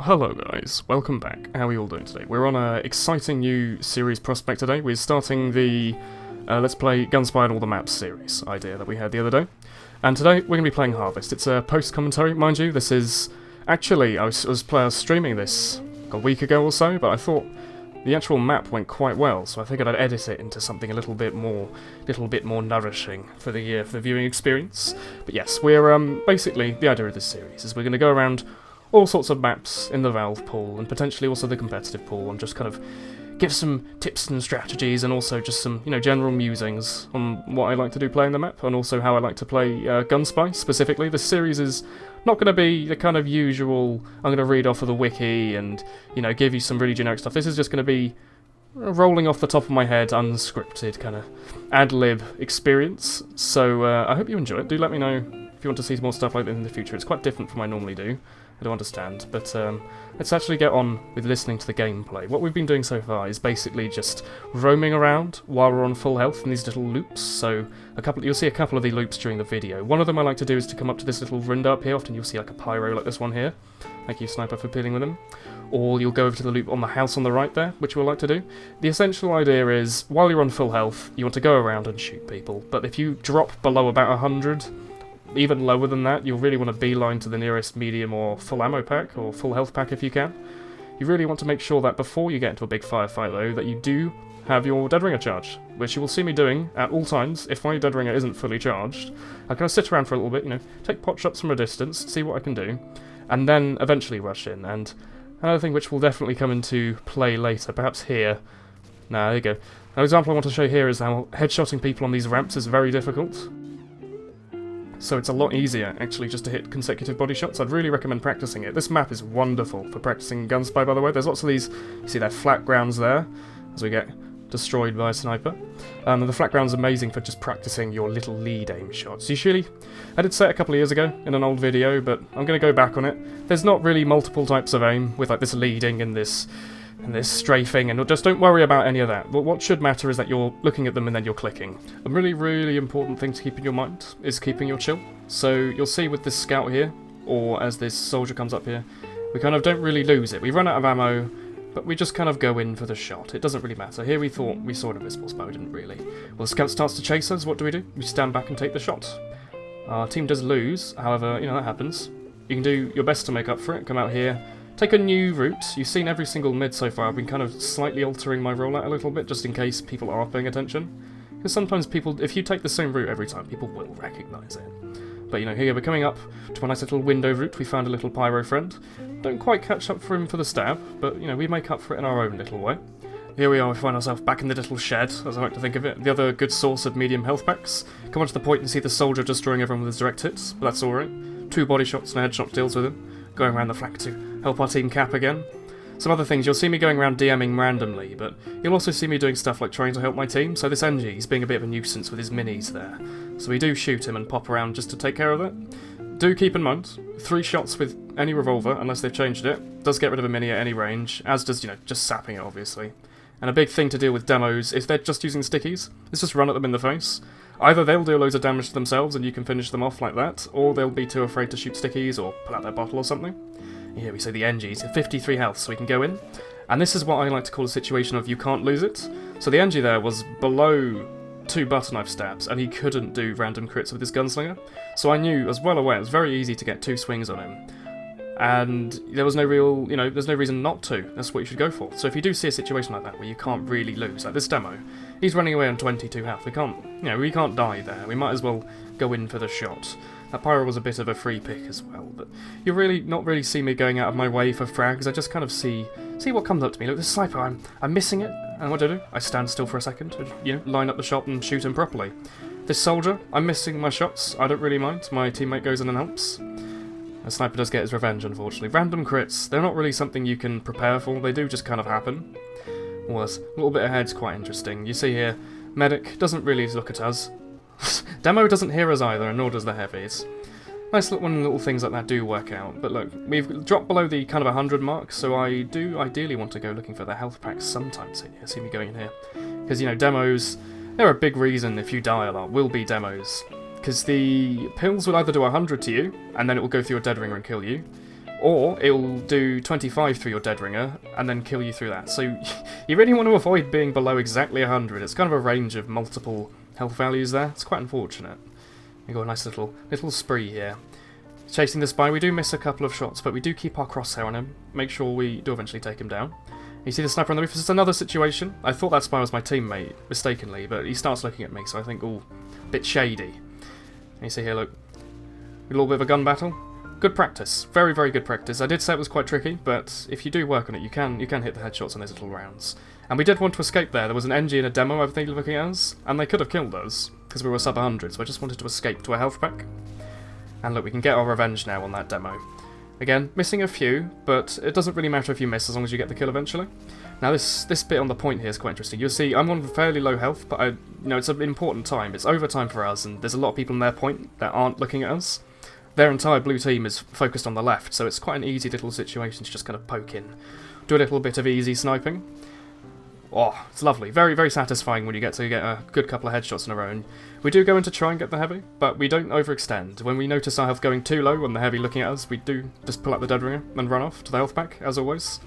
Hello guys, welcome back. How are we all doing today? We're on an exciting new series prospect today. We're starting the Let's Play Gunspy and All the Maps series idea that we had the other day. And today we're going to be playing Harvest. It's a post-commentary, mind you. This is... Actually, I was streaming this a week ago or so, but I thought the actual map went quite well, so I figured I'd edit it into something a little bit more nourishing for the viewing experience. But yes, we're basically, the idea of this series is we're going to go around all sorts of maps in the Valve pool, and potentially also the competitive pool, and just kind of give some tips and strategies, and also just some, general musings on what I like to do playing the map, and also how I like to play Gunspy specifically. This series is not going to be the kind of usual, I'm going to read off of the wiki and, give you some really generic stuff. This is just going to be rolling off the top of my head, unscripted, kind of ad-lib experience. So I hope you enjoy it. Do let me know if you want to see more stuff like this in the future. It's quite different from what I normally do. I don't understand, but let's actually get on with listening to the gameplay. What we've been doing so far is basically just roaming around while we're on full health in these little loops. So you'll see a couple of the loops during the video. One of them I like to do is to come up to this little window up here. Often you'll see like a pyro like this one here. Thank you, Sniper, for peeling with him. Or you'll go over to the loop on the house on the right there, which we'll like to do. The essential idea is, while you're on full health, you want to go around and shoot people. But if you drop below about 100... even lower than that, you'll really want to beeline to the nearest medium or full ammo pack, or full health pack if you can. You really want to make sure that before you get into a big firefight though, that you do have your dead ringer charged, which you will see me doing at all times. If my dead ringer isn't fully charged, I kind of sit around for a little bit, take pot shots from a distance, see what I can do, and then eventually rush in. And another thing which will definitely come into play later, perhaps here. There you go. An example I want to show here is how headshotting people on these ramps is very difficult. So it's a lot easier, actually, just to hit consecutive body shots. I'd really recommend practicing it. This map is wonderful for practicing Gunspy, by the way. There's lots of these, you see there, flat grounds there, as we get destroyed by a sniper. And the flat ground's amazing for just practicing your little lead aim shots. Usually, I did say it a couple of years ago in an old video, but I'm going to go back on it. There's not really multiple types of aim, with like this leading and this strafing, and just don't worry about any of that. But what should matter is that you're looking at them and then you're clicking. A really, really important thing to keep in your mind is keeping your chill. So you'll see with this scout here, or as this soldier comes up here, we kind of don't really lose it. We run out of ammo, but we just kind of go in for the shot. It doesn't really matter. Here we thought we saw an invisible spot, we didn't really. Well, the scout starts to chase us, what do? We stand back and take the shot. Our team does lose, however, that happens. You can do your best to make up for it, come out here, take a new route. You've seen every single mid so far. I've been kind of slightly altering my rollout a little bit, just in case people are paying attention. Because sometimes people, if you take the same route every time, people will recognise it. But here we're coming up to a nice little window route. We found a little pyro friend. Don't quite catch up for him for the stab, but we make up for it in our own little way. Here we are, we find ourselves back in the little shed, as I like to think of it. The other good source of medium health packs. Come on to the point and see the soldier destroying everyone with his direct hits, but that's alright. 2 body shots and a headshot deals with him. Going around the flank to help our team cap again. Some other things, you'll see me going around DMing randomly, but you'll also see me doing stuff like trying to help my team. So this NG, he's being a bit of a nuisance with his minis there. So we do shoot him and pop around just to take care of it. Do keep in mind, 3 shots with any revolver, unless they've changed it, does get rid of a mini at any range, as does, just sapping it, obviously. And a big thing to deal with demos, if they're just using stickies, is just run at them in the face. Either they'll do loads of damage to themselves and you can finish them off like that, or they'll be too afraid to shoot stickies or pull out their bottle or something. Here we see the NG's at 53 health, so we can go in. And this is what I like to call a situation of you can't lose it. So the NG there was below 2 butter knife stabs, and he couldn't do random crits with his gunslinger. So I knew, I was well aware, it was very easy to get 2 swings on him. And there was no real, there's no reason not to. That's what you should go for. So if you do see a situation like that where you can't really lose, like this demo, he's running away on 22 health. We can't, we can't die there. We might as well go in for the shot. That pyro was a bit of a free pick as well, but you really not really see me going out of my way for frags. I just kind of see what comes up to me. Look, this sniper, I'm missing it, and what do? I stand still for a second, and, line up the shot and shoot him properly. This soldier, I'm missing my shots. I don't really mind. My teammate goes in and helps. A sniper does get his revenge, unfortunately. Random crits, they're not really something you can prepare for. They do just kind of happen. Well, a little bit ahead's quite interesting. You see here, medic doesn't really look at us. Demo doesn't hear us either, and nor does the heavies. Nice little things like that do work out, but look, we've dropped below the kind of 100 mark, so I do ideally want to go looking for the health packs sometimes in here. See me going in here. Because, demos, they're a big reason if you die a lot, will be demos. Because the pills will either do 100 to you, and then it will go through your dead ringer and kill you, Or it'll do 25 through your dead ringer, and then kill you through that. So you really want to avoid being below exactly 100. It's kind of a range of multiple health values there. It's quite unfortunate. We got a nice little spree here. Chasing the spy, we do miss a couple of shots, but we do keep our crosshair on him. Make sure we do eventually take him down. You see the sniper on the roof. This is another situation. I thought that spy was my teammate, mistakenly, but he starts looking at me, so I think, ooh, a bit shady. And you see here, look, a little bit of a gun battle. Good practice. Very, very good practice. I did say it was quite tricky, but if you do work on it, you can hit the headshots on those little rounds. And we did want to escape there. There was an NG in a demo, I think, looking at us, and they could have killed us, because we were sub 100, so I just wanted to escape to a health pack. And look, we can get our revenge now on that demo. Again, missing a few, but it doesn't really matter if you miss as long as you get the kill eventually. Now this bit on the point here is quite interesting. You'll see I'm on fairly low health, but it's an important time. It's overtime for us, and there's a lot of people in their point that aren't looking at us. Their entire blue team is focused on the left, so it's quite an easy little situation to just kind of poke in. Do a little bit of easy sniping. Oh, it's lovely. Very, very satisfying when you get a good couple of headshots in a row. And we do go in to try and get the heavy, but we don't overextend. When we notice our health going too low and the heavy looking at us, we do just pull up the dead ringer and run off to the health pack, as always.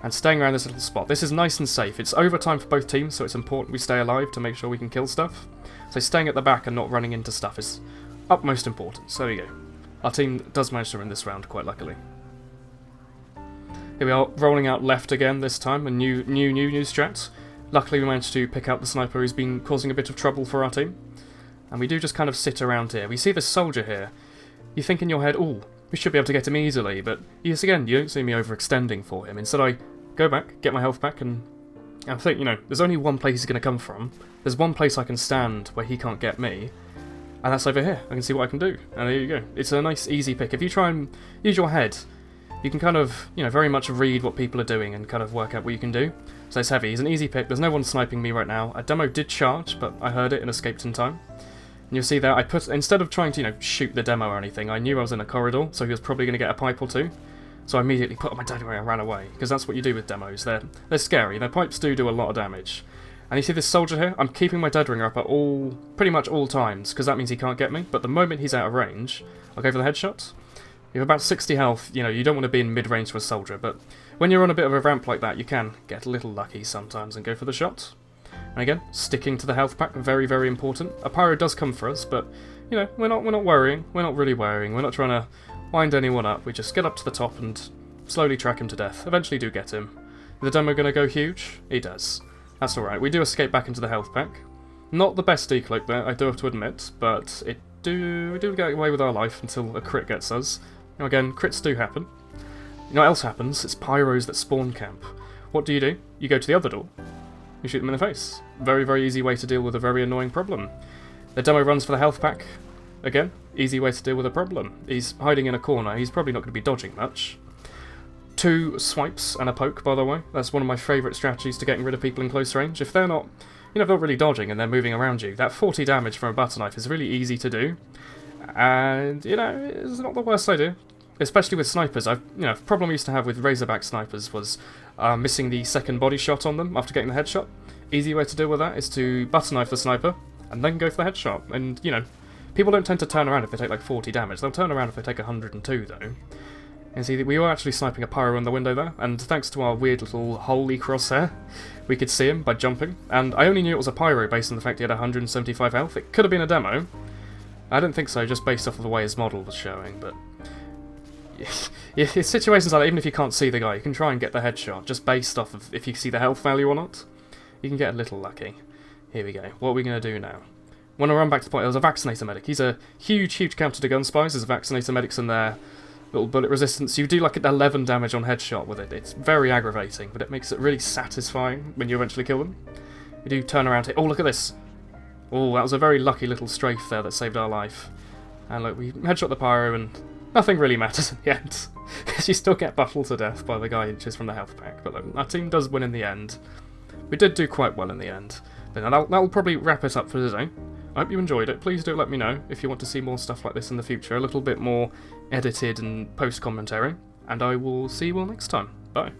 And staying around this little spot. This is nice and safe. It's overtime for both teams, so it's important we stay alive to make sure we can kill stuff. So staying at the back and not running into stuff is utmost important. So there you go. Our team does manage to win this round, quite luckily. Here we are, rolling out left again this time, a new strat. Luckily we managed to pick out the sniper who's been causing a bit of trouble for our team. And we do just kind of sit around here. We see this soldier here. You think in your head, ooh, we should be able to get him easily, but yes, again, you don't see me overextending for him. Instead I go back, get my health back, and I think, there's only one place he's going to come from. There's one place I can stand where he can't get me, and that's over here. I can see what I can do, and there you go. It's a nice, easy pick. If you try and use your head, you can kind of, very much read what people are doing and kind of work out what you can do. So it's heavy. He's an easy pick. There's no one sniping me right now. A demo did charge, but I heard it and escaped in time. And you'll see there, instead of trying to, shoot the demo or anything, I knew I was in a corridor, so he was probably going to get a pipe or two. So I immediately put on my dagger and ran away, because that's what you do with demos. They're scary. Their pipes do a lot of damage. And you see this soldier here? I'm keeping my dead ringer up at pretty much all times, because that means he can't get me. But the moment he's out of range, I'll go for the headshot. You have about 60 health, you don't want to be in mid-range to a soldier, but when you're on a bit of a ramp like that, you can get a little lucky sometimes and go for the shot. And again, sticking to the health pack, very, very important. A pyro does come for us, but, we're not worrying. We're not really worrying. We're not trying to wind anyone up. We just get up to the top and slowly track him to death. Eventually do get him. Is the demo going to go huge? He does. That's alright. We do escape back into the health pack. Not the best decloak there, I do have to admit, but we do get away with our life until a crit gets us. Again, crits do happen. You know what else happens? It's pyros that spawn camp. What do? You go to the other door. You shoot them in the face. Very, very easy way to deal with a very annoying problem. The demo runs for the health pack. Again, easy way to deal with a problem. He's hiding in a corner. He's probably not going to be dodging much. 2 swipes and a poke, by the way. That's one of my favourite strategies to getting rid of people in close range. If they're not, if they're not really dodging and they're moving around you, that 40 damage from a butter knife is really easy to do. And, it's not the worst idea. Especially with snipers. A problem I used to have with Razorback snipers was missing the second body shot on them after getting the headshot. Easy way to deal with that is to butter knife the sniper and then go for the headshot. And, people don't tend to turn around if they take like 40 damage. They'll turn around if they take 102 though. And see, we were actually sniping a pyro in the window there, and thanks to our weird little holy crosshair, we could see him by jumping. And I only knew it was a pyro based on the fact he had 175 health. It could have been a demo. I don't think so, just based off of the way his model was showing, but situations like that, even if you can't see the guy, you can try and get the headshot, just based off of if you see the health value or not. You can get a little lucky. Here we go. What are we going to do now? Want to run back to the point. There's a vaccinator medic. He's a huge counter to Gunspy. There's vaccinator medics in there. Little bullet resistance. You do like 11 damage on headshot with it. It's very aggravating, but it makes it really satisfying when you eventually kill them. You do turn around here. Oh, look at this. Oh, that was a very lucky little strafe there that saved our life. And look, we headshot the pyro and nothing really matters in the end. Because you still get battled to death by the guy inches from the health pack. But look, our team does win in the end. We did do quite well in the end. Then that'll probably wrap it up for today. I hope you enjoyed it. Please do let me know if you want to see more stuff like this in the future. A little bit more edited and post-commentary. And I will see you all next time. Bye.